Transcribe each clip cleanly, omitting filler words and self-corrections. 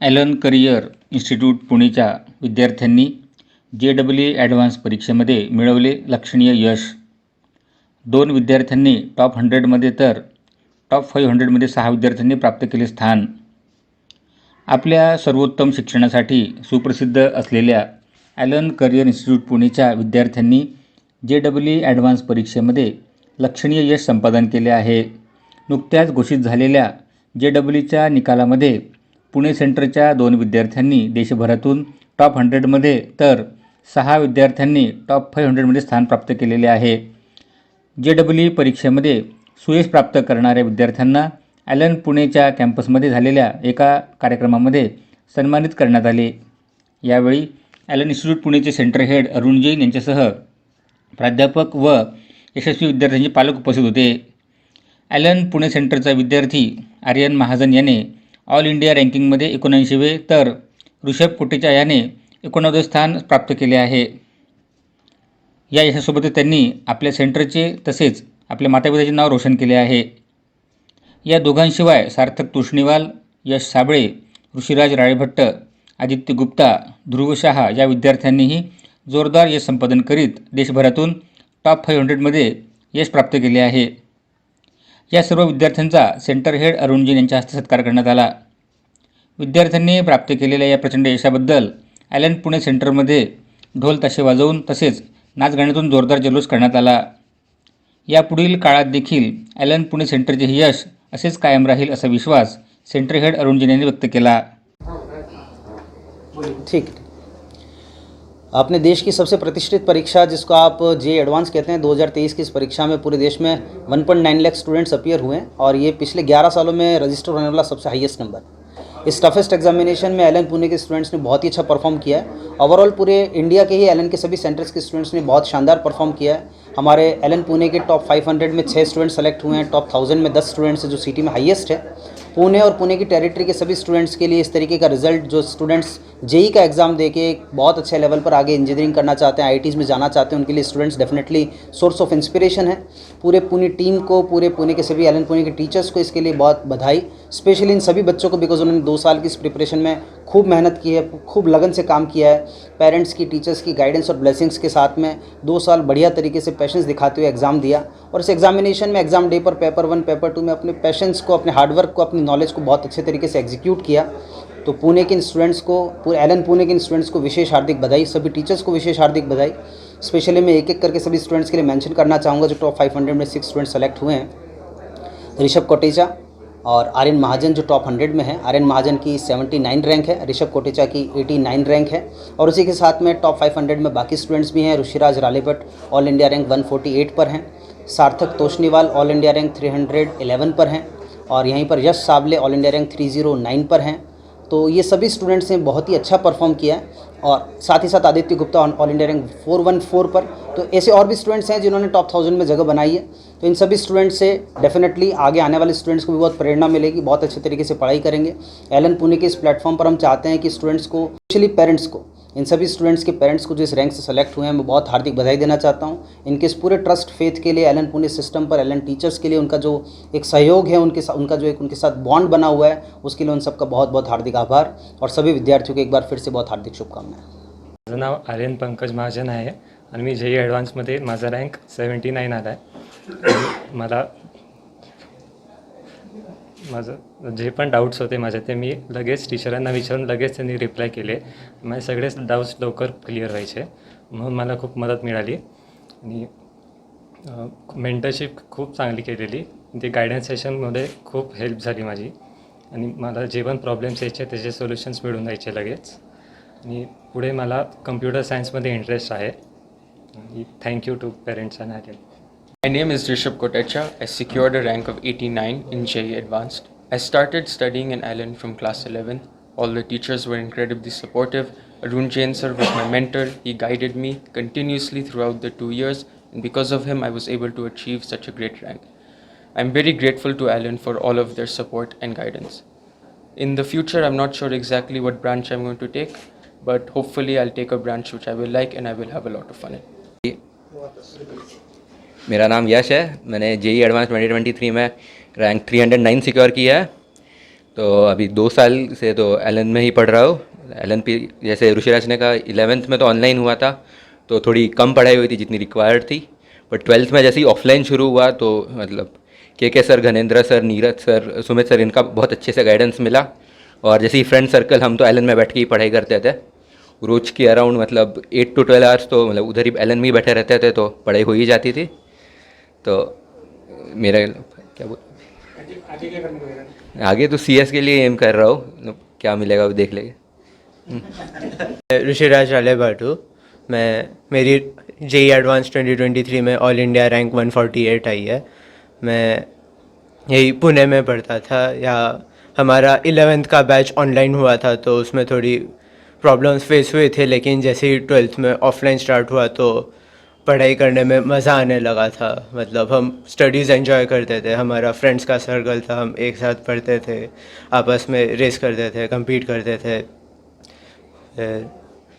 Allen career institute पुणेच्या विद्यार्थ्यांनी JEE advance परीक्षेमध्ये मिळवले लक्षणीय यश. 2 विद्यार्थ्यांनी टॉप 100मध्ये तर टॉप 500मध्ये 6 विद्यार्थ्यांनी प्राप्त केले स्थान. आपल्या सर्वोत्तम शिक्षणासाठी सुप्रसिद्ध असलेल्या ॲलन करियर इन्स्टिट्यूट पुणेच्या विद्यार्थ्यांनी JEE ॲडव्हान्स परीक्षेमध्ये लक्षणीय यश संपादन केले आहे. नुकत्याच घोषित झालेल्या JEEच्या निकालामध्ये पुणे सेंटरच्या 2 विद्यार्थ्यांनी देशभरातून टॉप 100मध्ये तर 6 विद्यार्थ्यांनी टॉप 500मध्ये स्थान प्राप्त केलेले आहे. JEE परीक्षेमध्ये सुयश प्राप्त करणाऱ्या विद्यार्थ्यांना ॲलन पुणेच्या कॅम्पसमध्ये झालेल्या एका कार्यक्रमामध्ये सन्मानित करण्यात आले. यावेळी ॲलन इन्स्टिट्यूट पुणेचे सेंटर हेड अरुण जैन यांच्यासह प्राध्यापक व यशस्वी विद्यार्थ्यांचे पालक उपस्थित होते. ॲलन पुणे सेंटरचा विद्यार्थी आर्यन महाजन याने ऑल इंडिया रँकिंगमध्ये 79वे तर ऋषभ कोटेचा याने 89वे स्थान प्राप्त केले आहे. या यशासोबतच त्यांनी आपल्या सेंटरचे तसेच आपल्या मातापिताचे नाव रोशन केले आहे. या दोघांशिवाय सार्थक तोष्णीवाल, यश साबळे, ऋषिराज राळेभट्ट, आदित्य गुप्ता, ध्रुव शहा या विद्यार्थ्यांनीही जोरदार यश संपादन करीत देशभरातून टॉप 500मध्ये यश प्राप्त केले आहे. या सर्व विद्यार्थ्यांचा सेंटर हेड अरुण जैन यांच्या हस्ते सत्कार करण्यात आला. विद्यार्थ्यांनी प्राप्त केलेल्या या प्रचंड यशाबद्दल ॲलन पुणे सेंटरमध्ये ढोल ताशे वाजवून तसेच नाचगाण्यातून जोरदार जल्लोष करण्यात आला. यापुढील काळात देखील ॲलन पुणे सेंटरचे हे यश असेच कायम राहील असा विश्वास सेंटर हेड अरुण जैन यांनी व्यक्त केला. ठीक है। अपने देश की सबसे प्रतिष्ठित परीक्षा जिसको आप JEE एडवांस कहते हैं, 2023 की इस परीक्षा में पूरे देश में 1.9 लाख स्टूडेंट्स अपीयर हुए हैं और ये पिछले 11 सालों में रजिस्टर होने वाला सबसे हाईएस्ट नंबर. इस टफेस्ट एग्जामिनेशन में ॲलन पुणे के स्टूडेंट्स ने बहुत ही अच्छा परफॉर्म किया है. ओवरऑल पूरे इंडिया के ही ॲलन के सभी सेंटर्स के स्टूडेंट्स ने बहुत शानदार परफॉर्म किया है. हमारे ॲलन पुणे के टॉप 500 में 6 स्टूडेंट्स सेलेक्ट हुए हैं, टॉप 1000 में 10 स्टूडेंट्स हैं जो सिटी में हाईएस्ट है. पुणे और पुणे की टेरिटरी के सभी स्टूडेंट्स के लिए इस तरीके का रिजल्ट जो स्टूडेंट्स JEE का एग्ज़ाम दे के एक बहुत अच्छे लेवल पर आगे इंजीनियरिंग करना चाहते हैं, IITs में जाना चाहते हैं, उनके लिए students definitely source of inspiration है. पूरे पुणे टीम को, पूरे पुणे के सभी ॲलन पुणे के टीचर्स को इसके लिए बहुत बधाई. स्पेशली इन सभी बच्चों को बिकॉज उन्होंने 2 साल की इस प्रिपरेशन में खूब मेहनत की है, खूब लगन से काम किया है. पेरेंट्स की, टीचर्स की गाइडेंस और ब्लेसिंग्स के साथ में 2 साल बढ़िया तरीके से पेशेंस दिखाते हुए एग्ज़ाम दिया और इस एग्जामिनेशन में एग्ज़ाम डे पर पेपर 1, पेपर 2 में अपने पेशेंस को, अपने हार्डवर्क को, अपनी नॉलेज को बहुत अच्छे तरीके से एग्जीक्यूट किया. तो पुणे के इन स्टूडेंट्स को, पूरे ॲलन पुणे के इन स्टूडेंट्स को विशेष हार्दिक बधाई. सभी टीचर्स को विशेष हार्दिक बधाई. स्पेशली मैं एक एक करके सभी स्टूडेंट्स के लिए मेंशन करना चाहूँगा जो टॉप 500 में 6 स्टूडेंट्स सेलेक्ट हुए हैं. ऋषभ कोटेचा और आर्यन महाजन जो टॉप 100 में है. आर्यन महाजन की 79 रैंक है, ऋषभ कोटेचा की 89 रैंक है और उसी के साथ में टॉप 500 में बाकी स्टूडेंट्स भी हैं. ऋषिराज रालेभट्ट ऑल इंडिया रैंक 148 पर हैं. सार्थक तोष्णीवाल ऑल इंडिया रैंक 311 पर हैं और यहीं पर यश साबले ऑल इंडिया रैंक 309 पर हैं. तो ये सभी स्टूडेंट्स ने बहुत ही अच्छा परफॉर्म किया है और साथ ही साथ Aditya Gupta all India rank 414 पर. तो ऐसे और भी स्टूडेंट्स हैं जिन्होंने टॉप 1000 में जगह बनाई है. तो इन सभी स्टूडेंट्स से डेफिनेटली आगे आने वाले स्टूडेंट्स को भी बहुत प्रेरणा मिलेगी, बहुत अच्छे तरीके से पढ़ाई करेंगे. ॲलन पुणे के इस प्लेटफॉर्म पर हम चाहते हैं कि स्टूडेंट्स को, स्पेशली पेरेंट्स को, इन सभी स्टूडेंट्स के पेरेंट्स को जो इस रैंक से सेलेक्ट हुए हैं, मैं बहुत हार्दिक बधाई देना चाहता हूं. इनके इस पूरे ट्रस्ट फेथ के लिए, ॲलन पुणे सिस्टम पर, ॲलन टीचर्स के लिए उनका जो एक सहयोग है, उनका जो एक उनके साथ बॉन्ड बना हुआ है, उसके लिए उन सबका बहुत बहुत हार्दिक आभार और सभी विद्यार्थियों को एक बार फिर से बहुत हार्दिक शुभकामनाएं. माझं नाव आर्यन पंकज महाजन आहे आणि मी JEE ॲडव्हान्समध्ये माझा रँक 79 आला आहे. माझं जे पण डाऊट्स होते माझे ते मी लगेच टीचरांना विचारून लगेच त्यांनी रिप्लाय केले. माझे सगळेच डाऊट्स लवकर क्लिअर व्हायचे म्हणून मला खूप मदत मिळाली आणि मेंटरशिप खूप चांगली केलेली. ते गायडन्स सेशनमध्ये खूप हेल्प झाली माझी आणि मला जे पण प्रॉब्लेम्स यायचे त्याचे सोल्युशन्स मिळून जायचे लगेच. आणि पुढे मला कम्प्युटर सायन्समध्ये इंटरेस्ट आहे. Thank you to parents and Allen. My name is Rishabh Kotecha. I secured a rank of 89 in JEE Advanced. I started studying in Alen from class 11. All the teachers were incredibly supportive. Arun Jain sir was my mentor. He guided me continuously throughout the 2 years, and because of him I was able to achieve such a great rank. I'm very grateful to Alen for all of their support and guidance. In the future, I'm not sure exactly what branch I'm going to take, but hopefully I'll take a branch which I will like and I will have a lot of fun in. मेरा नाम यश है. मैंने JEE advance 2023 में rank 309 secure किया है तो अभी 2 साल से तो एलन में ही पढ़ रहा हूँ। एलन पी जैसे ऋषिराज ने कहा 11th में तो ऑनलाइन हुआ था तो थोड़ी कम पढ़ाई हुई थी जितनी रिक्वायर्ड थी, पर 12th में जैसे ही ऑफलाइन शुरू हुआ तो मतलब के sir, Ghanendra sir, Neeraj sir, Sumit sir, इनका बहुत अच्छे से गाइडेंस मिला। और जैसे ही फ्रेंड सर्कल हम तो एलन में बैठ के ही पढ़ाई करते थे, रोज़ की अराउंड मतलब 8 to 12 आवर्स तो मतलब उधर ही एलन में ही बैठे रहते थे, तो पढ़ाई हो ही जाती थी। तो मेरा क्या बोल आगे क्या करने को? आगे तो CS के लिए एम कर रहा हूँ, क्या मिलेगा वो देख लेंगे। ऋषिराज राले भाटू। मेरी JEE एडवांस 2023 में ऑल इंडिया रैंक 148 आई है। मैं यही पुणे में पढ़ता था। यहाँ हमारा 11th का बैच ऑनलाइन हुआ था तो उसमें थोड़ी प्रॉब्लम्स फेस हुए थे, लेकिन जैसे ही 12th में ऑफलाइन स्टार्ट हुआ तो पढ़ाई करने में मज़ा आने लगा था। मतलब हम स्टडीज़ एंजॉय करते थे, हमारा फ्रेंड्स का सर्कल था, हम एक साथ पढ़ते थे, आपस में रेस करते थे, compete करते थे।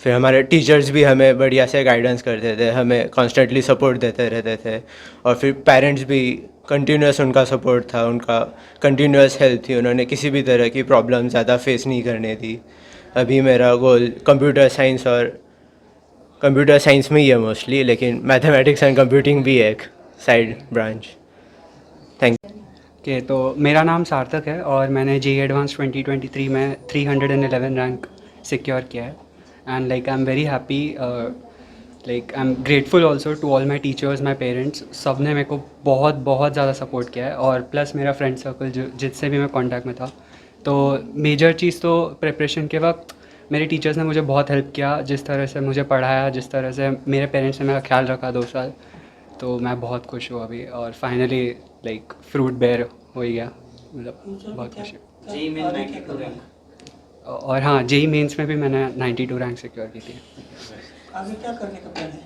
फिर हमारे टीचर्स भी हमें बढ़िया से गाइडेंस करते थे, हमें कॉन्स्टेंटली सपोर्ट देते रहते थे। और फिर पेरेंट्स भी कंटिन्यूस उनका सपोर्ट था, उनका कंटिन्यूस हेल्प थी, उन्होंने किसी भी तरह की प्रॉब्लम ज़्यादा फेस नहीं करने दी। अभी मेरा गोल कंप्यूटर साइंस में ही है मोस्टली, लेकिन मैथमेटिक्स एंड कंप्यूटिंग भी है एक साइड ब्रांच। Thank you. तो मेरा नाम सार्थक है और मैंने JEE एडवांस 2023 में 311 रैंक सिक्योर किया है। And like I am very happy, like I am grateful also to all my teachers, my parents, सब ने मेरे को बहुत बहुत ज़्यादा सपोर्ट किया है। और प्लस मेरा फ्रेंड सर्कल जिससे भी मैं कॉन्टैक्ट में था। तो मेजर चीज़ तो प्रिपरेशन के वक्त मेरे टीचर्स ने मुझे बहुत हेल्प किया, जिस तरह से मुझे पढ़ाया, जिस तरह से मेरे पेरेंट्स ने मेरा ख्याल रखा 2 साल। तो मैं बहुत खुश हूँ अभी, और फाइनली लाइक फ्रूट बेयर हो ही गया, मतलब बहुत खुश हूँ। और हाँ, JEE मेंस में भी मैंने 92 रैंक सिक्योर की थी। आगे क्या करने का प्लान है?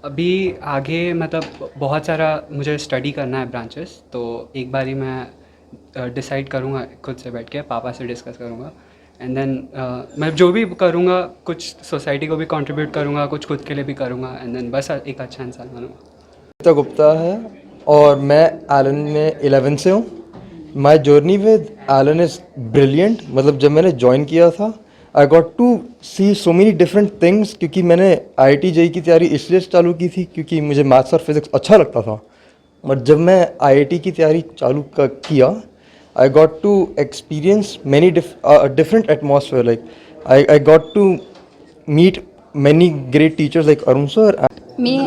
अभी आगे मतलब बहुत सारा मुझे स्टडी करना है ब्रांचेस, तो एक बारी मैं डिसाइड करूँगा खुद से बैठ के, पापा से डिस्कस करूँगा। एंड देन मैं जो भी करूँगा कुछ सोसाइटी को भी कंट्रीब्यूट करूँगा, कुछ खुद के लिए भी करूँगा। एंड देन बस एक अच्छा इंसान बनूँगा। गुप्ता है और मैं एलन में 11 से हूँ। My journey with Allen is brilliant. मतलब जब मैंने ज्वाइन किया था I got to see so many different things, क्योंकि मैंने IIT JEE की तैयारी इसलिए चालू की थी क्योंकि मुझे मैथ्स और फिज़िक्स अच्छा लगता था। और जब मैं IIT की तैयारी चालू किया I got to experience many different atmosphere. Like I got to meet many great teachers like Arun sir. मी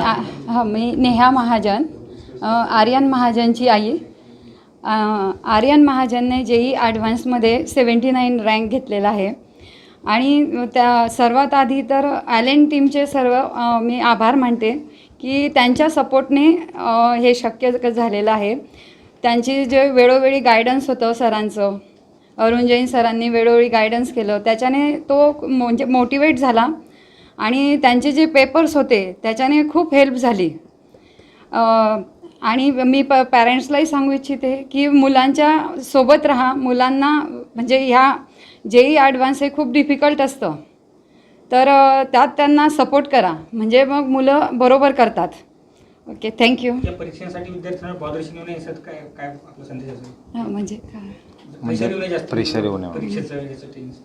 नेहा महाजन, आर्यन महाजनची आई। आर्यन महाजनने JEE ॲडव्हान्समध्ये 79 रँक घेतलेला आहे। आणि त्या सर्वात आधी तर ॲलन टीमचे सर्व मी आभार मानते की त्यांच्या सपोर्टने हे शक्य झालेलं आहे। त्यांची जे वेळोवेळी गायडन्स होतं सरांचं, अरुण जैन सरांनी वेळोवेळी गायडन्स केलं, त्याच्याने तो म्हणजे मोटिवेट झाला। आणि त्यांचे जे पेपर्स होते त्याच्याने खूप हेल्प झाली। आणि मी पॅरेंट्सलाही सांगू इच्छिते की मुलांच्या सोबत राहा। मुलांना म्हणजे ह्या JEE ॲडव्हान्स हे खूप डिफिकल्ट असतं, तर त्यात त्यांना सपोर्ट करा, म्हणजे मग मुलं बरोबर करतात। Okay, thank you. या परीक्षेसाठी विद्यार्थ्यांना प्रदर्शन होणे याचं काय काय आपला संदेश असेल? हां, म्हणजे काय प्रेशर येऊ नये, परीक्षेचं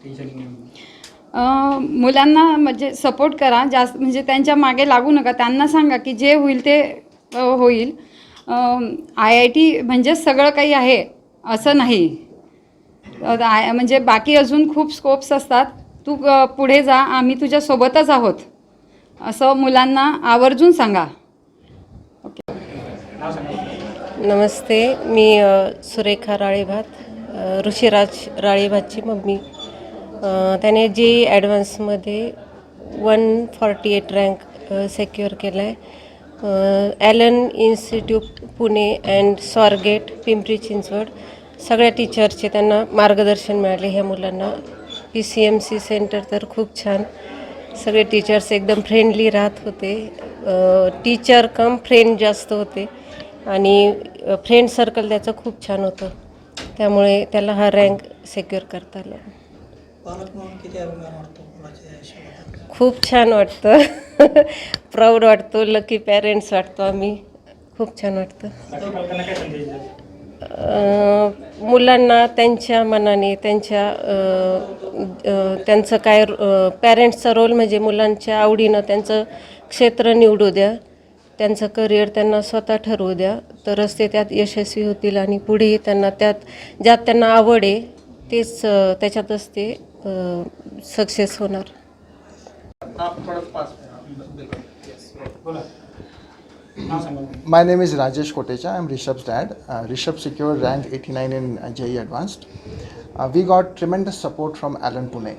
टेन्शन येऊ नये। मुलांना म्हणजे सपोर्ट करा जास्त, म्हणजे त्यांच्या मागे लागू नका। त्यांना सांगा की जे होईल ते होईल। IIT म्हणजे सगळं काही आहे असं नाही, म्हणजे बाकी अजून खूप स्कोप्स असतात। तू पुढे जा, आम्ही तुझ्या सोबतच आहोत, असं मुलांना आवर्जून सांगा। ओके, नमस्ते, मी सुरेखा राळेभात, ऋषिराज राळेभातची मम्मी। त्याने JEE ॲडव्हान्समध्ये 148 रँक सिक्युअर केला आहे। Allen institute Pune and Swargate Pimpri Chinchwad सगळ्या टीचरचे त्यांना मार्गदर्शन मिळाले ह्या मुलांना। PCMC सेंटर तर खूप छान, सगळे टीचर्स एकदम फ्रेंडली राहत होते। टीचर कम फ्रेंड जास्त होते आणि फ्रेंड सर्कल त्याचं खूप छान होतं, त्यामुळे त्याला हा रँक सिक्युअर करता आला। पालक म्हणून किती अभिमान वाटतो मुलाच्या आयुष्यात? खूप छान वाटतं, प्राऊड वाटतो, लकी पॅरेंट्स वाटतो आम्ही, खूप छान वाटतं। मुलांना त्यांच्या मनाने त्यांचं काय पॅरेंट्सचा रोल म्हणजे मुलांच्या आवडीनं त्यांचं क्षेत्र निवडू द्या, त्यांचं करिअर त्यांना स्वतः ठरवू द्या, तरच ते त्यात यशस्वी होतील आणि पुढे त्यांना ज्यात त्यांना आवड आहे तेच त्याच्यातच ते सक्सेस होणार. My name is Rajesh Kotecha. I'm Rishabh's dad. Rishabh secured rank 89 in JEE Advanced. We got tremendous support from Alan Pune.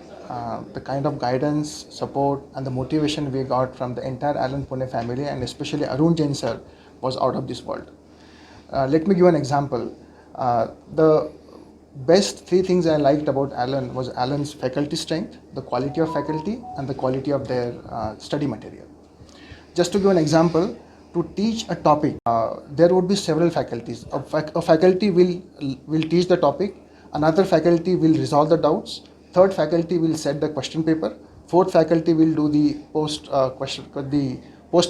The kind of guidance, support, and the motivation we got from the entire Alan Pune family, and especially Arun Jain sir, was out of this world. Let me give an example. The best three things I liked about Alan was Alan's faculty strength, the quality of faculty, and the quality of their study material. Just to give an example, to teach a topic, there would be several faculties. A faculty will teach the topic, another faculty will resolve the doubts, third faculty will set the question paper, fourth faculty will do the post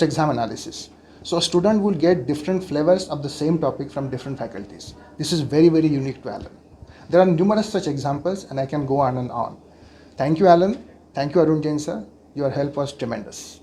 exam analysis. So a student will get different flavors of the same topic from different faculties. This is very, very unique to Alan. There are numerous such examples, and I can go on and on. Thank you, Alan. Thank you, Arun Jain sir. Your help was tremendous.